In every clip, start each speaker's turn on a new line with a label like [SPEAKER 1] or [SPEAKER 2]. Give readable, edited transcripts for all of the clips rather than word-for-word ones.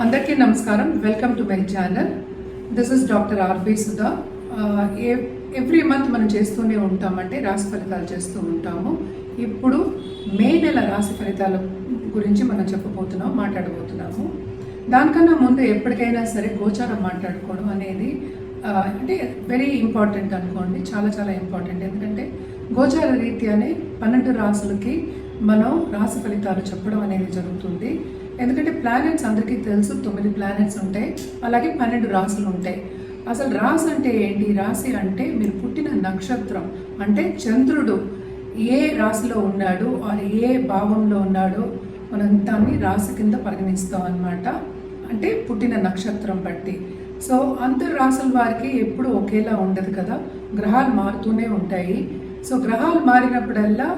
[SPEAKER 1] అందరికీ నమస్కారం. Welcome to my channel. This is doctor R B Sudha. Every month మనం చేస్తూనే ఉంటామంటే రాశి ఫలితాలు చేస్తూ ఉంటాము. ఇప్పుడు మే నెల రాశి ఫలితాల గురించి మనం మాట్లాడబోతున్నాము. దానికన్నా ముందు ఎప్పటికైనా సరే గోచారం మాట్లాడుకోవడం అనేది అంటే వెరీ ఇంపార్టెంట్ అనుకోండి. చాలా చాలా ఇంపార్టెంట్. ఎందుకంటే గోచార రీత్యానే 12 రాశులకి మనం రాశి ఫలితాలు చెప్పడం అనేది జరుగుతుంది. ఎందుకంటే ప్లానెట్స్ అందరికీ తెలుసు, 9 ప్లానెట్స్ ఉంటాయి, అలాగే 12 రాశులు ఉంటాయి. అసలు రాశి అంటే ఏంటి? రాశి అంటే మీరు పుట్టిన నక్షత్రం, అంటే చంద్రుడు ఏ రాశిలో ఉన్నాడు, అది ఏ భావంలో ఉన్నాడో మనం దాన్ని రాశి కింద పరిగణిస్తాం అన్నమాట. అంటే పుట్టిన నక్షత్రం బట్టి. సో అందరు రాశుల వారికి ఎప్పుడు ఒకేలా ఉండదు కదా, గ్రహాలు మారుతూనే ఉంటాయి. సో గ్రహాలు మారినప్పుడల్లా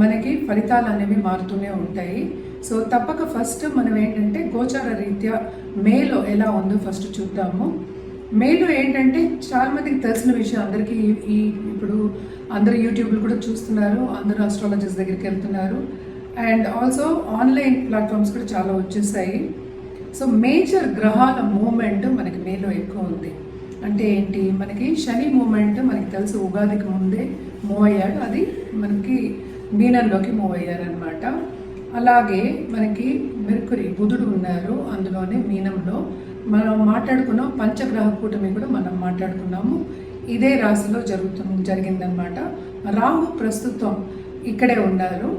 [SPEAKER 1] మనకి ఫలితాలు అనేవి మారుతూనే ఉంటాయి. సో తప్పక ఫస్ట్ మనం ఏంటంటే గోచార రీత్యా మేలో ఎలా ఉందో ఫస్ట్ చూద్దాము. మేలో ఏంటంటే చాలామందికి తెలిసిన విషయం, అందరికీ ఇప్పుడు అందరూ యూట్యూబ్లో కూడా చూస్తున్నారు, అందరూ ఆస్ట్రాలజర్స్ దగ్గరికి వెళ్తున్నారు, అండ్ ఆల్సో ఆన్లైన్ ప్లాట్ఫామ్స్ కూడా చాలా వచ్చేసాయి. సో మేజర్ గ్రహాల మూమెంట్ మనకి మేలో ఎక్కువ ఉంది. అంటే ఏంటి? మనకి శని మూమెంట్ మనకి తెలుసు, ఉగాదికి ముందే మూవ్ అయ్యాడు, అది మనకి మీనంలోకి మూవ్ అయ్యారనమాట. అలాగే మనకి మెర్కురీ, బుధుడు ఉన్నారు అందులోనే మీనంలో. మనం మాట్లాడుకున్నాం పంచగ్రహ కూటమి కూడా మనం మాట్లాడుకున్నాము, ఇదే రాశిలో జరిగిందనమాట. రాహు ప్రస్తుతం ఇక్కడే ఉన్నారు.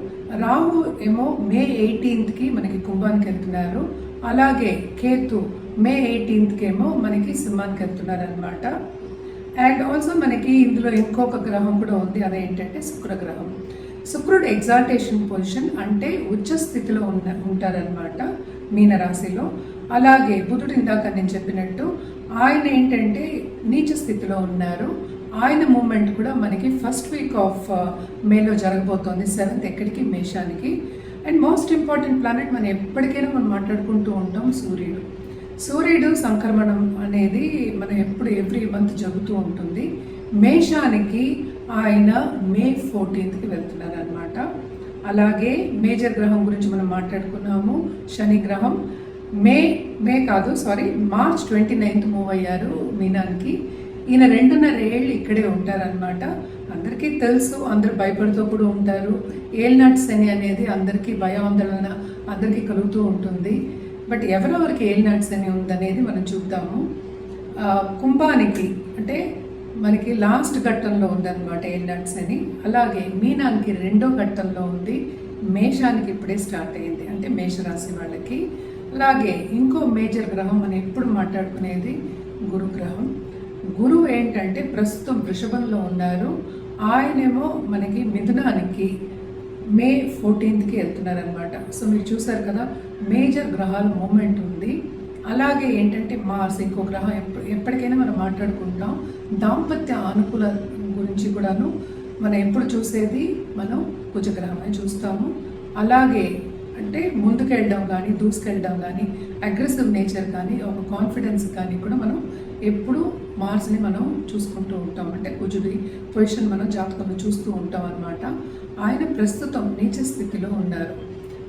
[SPEAKER 1] రాహు ఏమో మే 18కి మనకి కుంభానికి వెళ్తున్నారు. అలాగే కేతు మే 18కి ఏమో మనకి సింహానికి వెళ్తున్నారు అనమాట. అండ్ ఆల్సో మనకి ఇందులో ఇంకొక గ్రహం కూడా ఉంది, అదేంటంటే శుక్రగ్రహం. శుక్రుడు ఎగ్జాల్టేషన్ పొజిషన్, అంటే ఉచ్చ స్థితిలో ఉంటారనమాట మీనరాశిలో. అలాగే బుధుడు ఇందాక నేను చెప్పినట్టు ఆయన ఏంటంటే నీచ స్థితిలో ఉన్నారు. ఆయన మూమెంట్ కూడా మనకి ఫస్ట్ వీక్ ఆఫ్ మేలో జరగబోతోంది, 7th ఎక్కడికి? మేషానికి. అండ్ మోస్ట్ ఇంపార్టెంట్ ప్లానెట్ మనం ఎప్పటికైనా మనం మాట్లాడుకుంటూ ఉంటాం, సూర్యుడు. సూర్యుడు సంక్రమణం అనేది మనం ఎవ్రీ మంత్ జరుగుతూ ఉంటుంది. మేషానికి ఆయన మే 14కి వెళ్తున్నారు అనమాట. అలాగే మేజర్ గ్రహం గురించి మనం మాట్లాడుకున్నాము, శని గ్రహం. మార్చ్ 29th మూవ్ అయ్యారు మీనానికి. ఈయన 2.5 ఏళ్ళు ఇక్కడే ఉంటారనమాట. అందరికీ తెలుసు, అందరూ భయపడుతూ కూడా ఉంటారు. ఏలినాటి శని అనేది అందరికీ భయాందోళన అందరికీ కలుగుతూ ఉంటుంది. బట్ ఎవరెవరికి ఏలినాటి శని ఉందనేది మనం చూద్దాము. కుంభానికి అంటే మనకి లాస్ట్ ఘట్టంలో ఉందన్నమాట ఏలినాటి శని. అలాగే మీనానికి 2వ ఘట్టంలో ఉంది. మేషానికి ఇప్పుడే స్టార్ట్ అయింది, అంటే మేషరాశి వాళ్ళకి. అలాగే ఇంకో మేజర్ గ్రహం మనం ఎప్పుడు మాట్లాడుకునేది గురుగ్రహం. గురువు ఏంటంటే ప్రస్తుతం వృషభంలో ఉన్నారు. ఆయనేమో మనకి మిథునానికి మే 14కి వెళ్తున్నారనమాట. సో మీరు చూసారు కదా, మేజర్ గ్రహాల మూమెంట్ ఉంది. అలాగే ఏంటంటే మార్స్, ఇంకో గ్రహం ఎప్పటికైనా మనం మాట్లాడుకుంటాం. దాంపత్య అనుకూల గురించి కూడాను మనం ఎప్పుడు చూసేది మనం కుజగ్రహమే చూస్తాము. అలాగే అంటే ముందుకెళ్ళడం కానీ, దూసుకెళ్ళడం కానీ, అగ్రెసివ్ నేచర్ కానీ, ఒక కాన్ఫిడెన్స్ కానీ కూడా మనం ఎప్పుడు మార్స్ని మనం చూసుకుంటూ ఉంటాం. అంటే కుజుడి పొజిషన్ మనం జాతకంలో చూస్తూ ఉంటాం అన్నమాట. ఆయన ప్రస్తుతం నీచ స్థితిలో ఉన్నారు.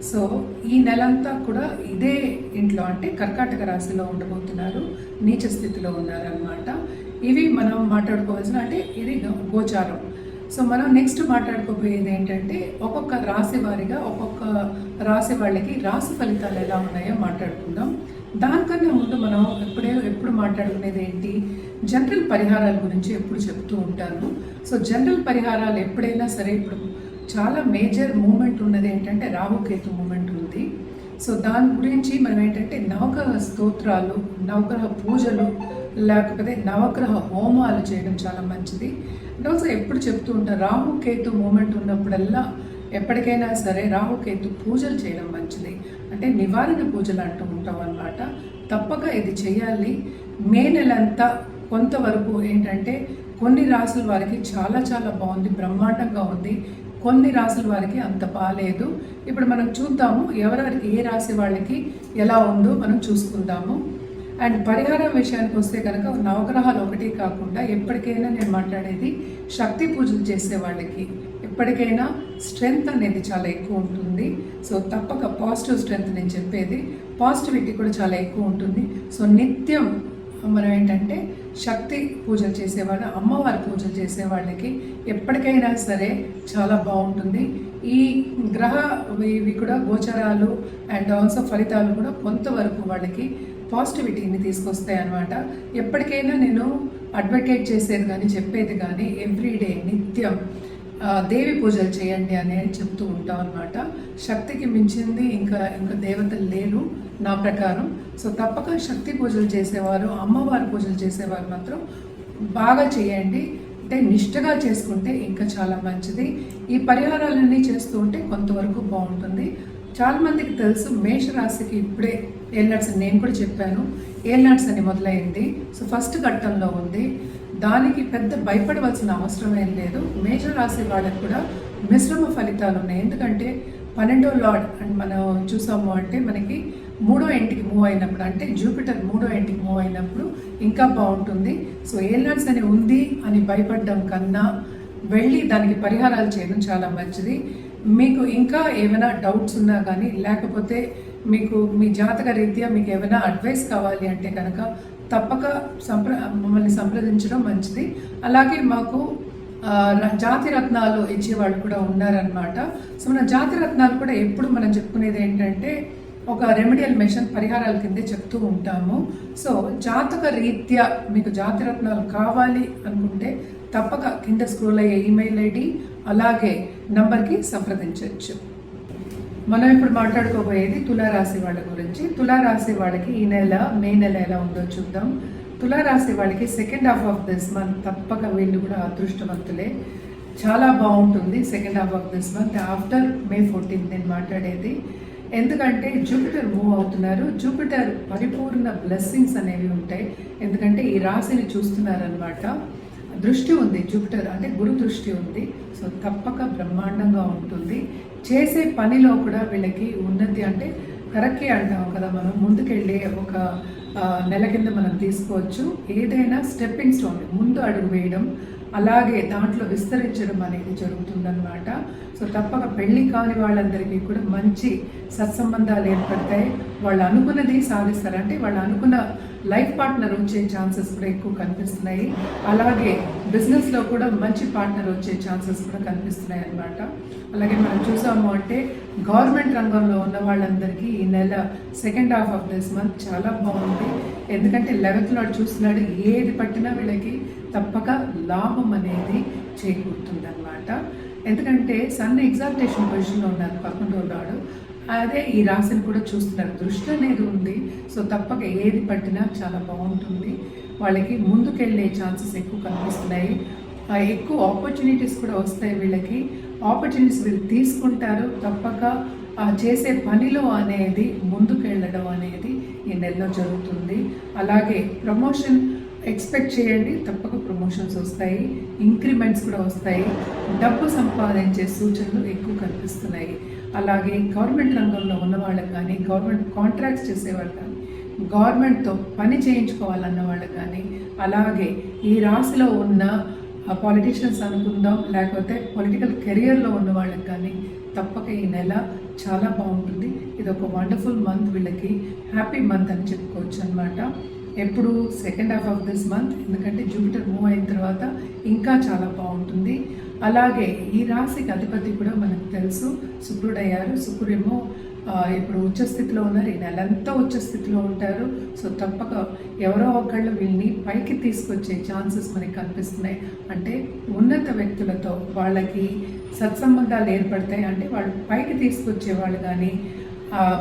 [SPEAKER 1] సో ఈ నెలంతా కూడా ఇదే ఇంట్లో, అంటే కర్కాటక రాశిలో ఉండబోతున్నారు, నీచ స్థితిలో ఉన్నారనమాట. ఇవి మనం మాట్లాడుకోవాల్సిన, అంటే ఇది గోచారం. సో మనం నెక్స్ట్ మాట్లాడుకోబోయేది ఏంటంటే ఒక్కొక్క రాశి వారిగా ఒక్కొక్క రాశి వాళ్ళకి రాశి ఫలితాలు ఎలా ఉన్నాయో మాట్లాడుకుందాం. దానికన్నా ముందు మనం ఎప్పుడు మాట్లాడుకునేది ఏంటి? జనరల్ పరిహారాల గురించి ఎప్పుడు చెప్తూ ఉంటాను. సో జనరల్ పరిహారాలు ఎప్పుడైనా సరే, ఇప్పుడు చాలా మేజర్ మూమెంట్ ఉన్నది ఏంటంటే రాహుకేతు మూమెంట్ ఉంది. సో దాని గురించి మనం ఏంటంటే నవగ్రహ స్తోత్రాలు, నవగ్రహ పూజలు, లేకపోతే నవగ్రహ హోమాలు చేయడం చాలా మంచిది. అండ్ ఆల్సో ఎప్పుడు చెప్తూ ఉంటారు, రాహుకేతు మూమెంట్ ఉన్నప్పుడల్లా ఎప్పటికైనా సరే రాహుకేతు పూజలు చేయడం మంచిది. అంటే నివారణ పూజలు అంటూ ఉంటాం అన్నమాట. తప్పక ఇది చేయాలి. మే నెలంతా కొంతవరకు ఏంటంటే కొన్ని రాసుల వారికి చాలా చాలా బాగుంది, బ్రహ్మాండంగా ఉంది. కొన్ని రాసుల వారికి అంత బాగాలేదు. ఇప్పుడు మనం చూద్దాము ఎవరెవరికి, ఏ రాశి వాళ్ళకి ఎలా ఉందో మనం చూసుకుందాము. అండ్ పరిహారం విషయానికి వస్తే కనుక నవగ్రహాలు ఒకటి కాకుండా ఎప్పటికైనా నేను మాట్లాడేది శక్తి పూజలు చేసే వాళ్ళకి ఎప్పటికైనా స్ట్రెంగ్త్ అనేది చాలా ఎక్కువ ఉంటుంది. సో తప్పక పాజిటివ్ స్ట్రెంగ్త్ నేను చెప్పేది, పాజిటివిటీ కూడా చాలా ఎక్కువ ఉంటుంది. సో నిత్యం మనం ఏంటంటే శక్తి పూజలు చేసేవాళ్ళు, అమ్మవారి పూజలు చేసే వాళ్ళకి ఎప్పటికైనా సరే చాలా బాగుంటుంది. ఈ గ్రహ ఇవి కూడా గోచరాలు అండ్ ఆల్సో ఫలితాలు కూడా కొంతవరకు వాళ్ళకి పాజిటివిటీని తీసుకొస్తాయి అన్నమాట. ఎప్పటికైనా నేను అడ్వకేట్ చేసేది కానీ చెప్పేది కానీ ఎవ్రీడే నిత్యం దేవి పూజలు చేయండి అనేది చెప్తూ ఉంటాం అనమాట. శక్తికి మించింది ఇంకా దేవతలు లేరు నా ప్రకారం. సో తప్పక శక్తి పూజలు చేసేవారు, అమ్మవారి పూజలు చేసేవారు మాత్రం బాగా చేయండి. అంటే నిష్ఠగా చేసుకుంటే ఇంకా చాలా మంచిది. ఈ పరిహారాలన్నీ చేస్తూ ఉంటే కొంతవరకు బాగుంటుంది. చాలామందికి తెలుసు మేషరాశికి ఇప్పుడే ఏల్నాడ్స్ అని నేను కూడా చెప్పాను. ఏల్నాడ్స్ అని మొదలైంది. సో ఫస్ట్ ఘట్టంలో ఉంది. దానికి పెద్ద భయపడవలసిన అవసరం ఏం లేదు. మేషరాశి వాళ్ళకి కూడా మిశ్రమ ఫలితాలు ఉన్నాయి. ఎందుకంటే 12వ లార్డ్ అండ్ మనం చూసాము అంటే మనకి 3వ ఇంటికి మూవ్ అయినప్పుడు, అంటే జూపిటర్ 3వ ఇంటికి మూవ్ అయినప్పుడు ఇంకా బాగుంటుంది. సో ఏల్నాడ్స్ అని ఉంది అని భయపడడం కన్నా వెళ్ళి దానికి పరిహారాలు చేయడం చాలా మంచిది. మీకు ఇంకా ఏమైనా డౌట్స్ ఉన్నా కానీ, లేకపోతే మీకు మీ జాతక రీత్యా మీకు ఏమైనా అడ్వైస్ కావాలి అంటే కనుక తప్పక మమ్మల్ని సంప్రదించడం మంచిది. అలాగే మాకు జాతి రత్నాలు ఇచ్చేవాళ్ళు కూడా ఉన్నారనమాట. సో మన జాతి రత్నాలు కూడా ఎప్పుడు మనం చెప్పుకునేది ఏంటంటే ఒక రెమెడియల్ మెషిన్ పరిహారాల కిందే చెప్తూ ఉంటాము. సో జాతక రీత్యా మీకు జాతి రత్నాలు కావాలి అనుకుంటే తప్పక కింద స్క్రోల్ అయ్యే ఈమెయిల్ ఐడి అలాగే నంబర్కి సంప్రదించవచ్చు. మనం ఇప్పుడు మాట్లాడుకోబోయేది తులారాశి వాళ్ళ గురించి. తులారాశి వాళ్ళకి ఈ నెల మే నెల ఎలా ఉందో చూద్దాం. తులారాశి వాళ్ళకి second half of this month తప్పక వీళ్ళు కూడా అదృష్టవంతులే, చాలా బాగుంటుంది. Second half of this month after May 14 నేను మాట్లాడేది. ఎందుకంటే జూపిటర్ మూవ్ అవుతున్నారు. జూపిటర్ పరిపూర్ణ బ్లెస్సింగ్స్ అనేవి ఉంటాయి. ఎందుకంటే ఈ రాశిని చూస్తున్నారనమాట. దృష్టి ఉంది, జూపిటర్ అంటే గురు దృష్టి ఉంది. సో తప్పక బ్రహ్మాండంగా ఉంటుంది. చేసే పనిలో కూడా వీళ్ళకి ఉన్నతి, అంటే కరెక్టే అంటాం కదా మనం, ముందుకెళ్ళి ఒక నెల కింద మనం తీసుకోవచ్చు. ఏదైనా స్టెప్పింగ్ స్టోన్, ముందు అడుగు వేయడం, అలాగే దాంట్లో విస్తరించడం అనేది జరుగుతుందన్నమాట. సో తప్పక పెళ్లి కాని వాళ్ళందరికీ కూడా మంచి సత్సంబంధాలు ఏర్పడతాయి. వాళ్ళు అనుకున్నది సాధిస్తారు, అంటే వాళ్ళు అనుకున్న లైఫ్ పార్ట్నర్ వచ్చే ఛాన్సెస్ కూడా ఎక్కువ కనిపిస్తున్నాయి. అలాగే బిజినెస్లో కూడా మంచి పార్ట్నర్ వచ్చే ఛాన్సెస్ కూడా కనిపిస్తున్నాయి అన్నమాట. అలాగే మనం చూసాము అంటే గవర్నమెంట్ రంగంలో ఉన్న వాళ్ళందరికీ ఈ నెల second half of this month చాలా బాగుంది. ఎందుకంటే 11th లార్డ్ చూస్తున్నాడు, ఏది పట్టినా వీళ్ళకి తప్పక లాభం అనేది చేకూరుతుందన్నమాట. ఎందుకంటే సన్ ఎగ్జాల్టేషన్ పొజిషన్లో ఉన్నారు 11వ లార్డ్, అదే ఈ రాశిని కూడా చూస్తున్నారు, దృష్టి అనేది ఉంది. సో తప్పక ఏది పట్టినా చాలా బాగుంటుంది. వాళ్ళకి ముందుకెళ్ళే ఛాన్సెస్ ఎక్కువ కనిపిస్తున్నాయి. ఎక్కువ ఆపర్చునిటీస్ కూడా వస్తాయి వీళ్ళకి. ఆపర్చునిటీస్ వీళ్ళు తీసుకుంటారు. తప్పక చేసే పనిలో అనేది ముందుకెళ్ళడం అనేది ఈ నెలలో జరుగుతుంది. అలాగే ప్రమోషన్ ఎక్స్పెక్ట్ చేయండి, తప్పక ప్రమోషన్స్ వస్తాయి, ఇంక్రిమెంట్స్ కూడా వస్తాయి. డబ్బు సంపాదించే సూచనలు ఎక్కువ కనిపిస్తున్నాయి. అలాగే గవర్నమెంట్ రంగంలో ఉన్న వాళ్ళకి కానీ, గవర్నమెంట్ కాంట్రాక్ట్స్ చేసేవాళ్ళు కానీ, గవర్నమెంట్తో పని చేయించుకోవాలన్న వాళ్ళకి కానీ, అలాగే ఈ రాశిలో ఉన్న పాలిటీషియన్స్ అనుకుందాం, లేకపోతే పొలిటికల్ కెరియర్లో ఉన్న వాళ్ళకి కానీ తప్పక ఈ నెల చాలా బాగుంటుంది. ఇది ఒక వండర్ఫుల్ మంత్, వీళ్ళకి హ్యాపీ మంత్ అని చెప్పుకోవచ్చు అనమాట. ఎప్పుడు second half of this month, ఎందుకంటే జూపిటర్ మూవ్ అయిన తర్వాత ఇంకా చాలా బాగుంటుంది. అలాగే ఈ రాశికి అధిపతి కూడా మనకు తెలుసు, శుక్రుడు అయ్యారు. శుక్రుడేమో ఇప్పుడు ఉచ్చస్థితిలో ఉన్నారు, ఈ నెలంతా ఉచ్చస్థితిలో ఉంటారు. సో తప్పక ఎవరో ఒకళ్ళు వీళ్ళని పైకి తీసుకొచ్చే ఛాన్సెస్ మనకి కనిపిస్తున్నాయి. అంటే ఉన్నత వ్యక్తులతో వాళ్ళకి సత్సంబంధాలు ఏర్పడతాయి. అంటే వాళ్ళు పైకి తీసుకొచ్చే వాళ్ళు కానీ,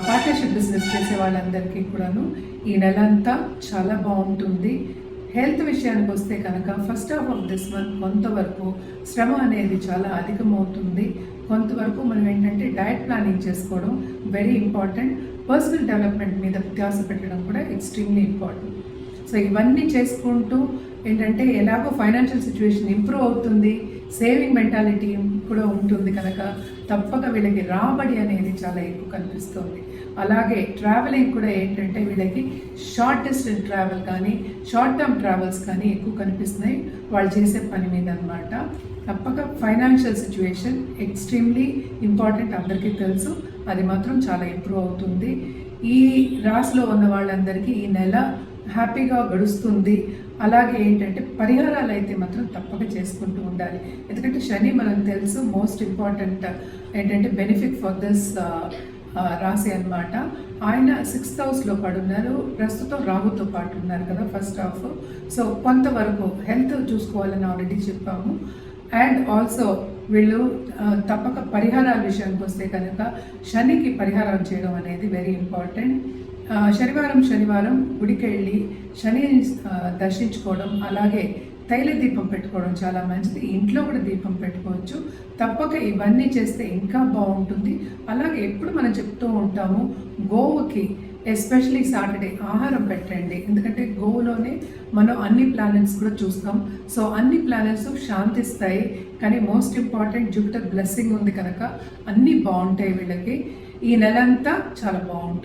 [SPEAKER 1] పార్ట్నర్షిప్ బిజినెస్ చేసే వాళ్ళందరికీ కూడాను ఈ నెలంతా చాలా బాగుంటుంది. హెల్త్ విషయానికి వస్తే కనుక first half of this month కొంతవరకు శ్రమ అనేది చాలా అధికమవుతుంది. కొంతవరకు మనం ఏంటంటే డయట్ ప్లానింగ్ చేసుకోవడం వెరీ ఇంపార్టెంట్. పర్సనల్ డెవలప్మెంట్ మీద ధ్యాస పెట్టడం కూడా ఎక్స్ట్రీమ్లీ ఇంపార్టెంట్. సో ఇవన్నీ చేసుకుంటూ ఏంటంటే ఎలాగో ఫైనాన్షియల్ సిచ్యువేషన్ ఇంప్రూవ్ అవుతుంది, సేవింగ్ మెంటాలిటీ కూడా ఉంటుంది కనుక తప్పక వీళ్ళకి రాబడి అనేది చాలా ఎక్కువ కనిపిస్తుంది. అలాగే ట్రావెలింగ్ కూడా ఏంటంటే వీళ్ళకి షార్ట్ డిస్టెన్స్ ట్రావెల్ కానీ షార్ట్ టర్మ్ ట్రావెల్స్ కానీ ఎక్కువ కనిపిస్తున్నాయి వాళ్ళు చేసే పని మీద అనమాట. తప్పక ఫైనాన్షియల్ సిచ్యువేషన్ ఎక్స్ట్రీమ్లీ ఇంపార్టెంట్, అందరికీ తెలుసు. అది మాత్రం చాలా ఇంప్రూవ్ అవుతుంది. ఈ రాశిలో ఉన్న వాళ్ళందరికీ ఈ నెల హ్యాపీగా గడుస్తుంది. అలాగే ఏంటంటే పరిహారాలు అయితే మాత్రం తప్పక చేసుకుంటూ ఉండాలి. ఎందుకంటే శని మనకు తెలుసు మోస్ట్ ఇంపార్టెంట్ ఏంటంటే బెనిఫిట్ ఫర్ దిస్ రాశి అన్నమాట. ఆయన 6th హౌస్లో పడున్నారు, ప్రస్తుతం రాహుతో పాటు ఉన్నారు కదా ఫస్ట్ హాఫ్. సో కొంతవరకు హెల్త్ చూసుకోవాలని ఆల్రెడీ చెప్పాము. అండ్ ఆల్సో వీళ్ళు తప్పక పరిహారాల విషయానికి వస్తే కనుక శనికి పరిహారం చేయడం అనేది వెరీ ఇంపార్టెంట్. శనివారం గుడికి వెళ్ళి శనిని దర్శించుకోవడం, అలాగే తైల దీపం పెట్టుకోవడం చాలా మంచిది. ఇంట్లో కూడా దీపం పెట్టుకోవచ్చు. తప్పక ఇవన్నీ చేస్తే ఇంకా బాగుంటుంది. అలాగే ఎప్పుడు మనం చెప్తూ ఉంటాము గోవుకి ఎస్పెషలీ సాటర్డే ఆహారం పెట్టండి. ఎందుకంటే గోవులోనే మనం అన్ని ప్లానెట్స్ కూడా చూస్తాం. సో అన్ని ప్లానెట్స్ శాంతిస్తాయి. కానీ మోస్ట్ ఇంపార్టెంట్ జూపిటర్ బ్లెస్సింగ్ ఉంది కనుక అన్నీ బాగుంటాయి వీళ్ళకి. ఈ నెలంతా చాలా బాగుంటుంది.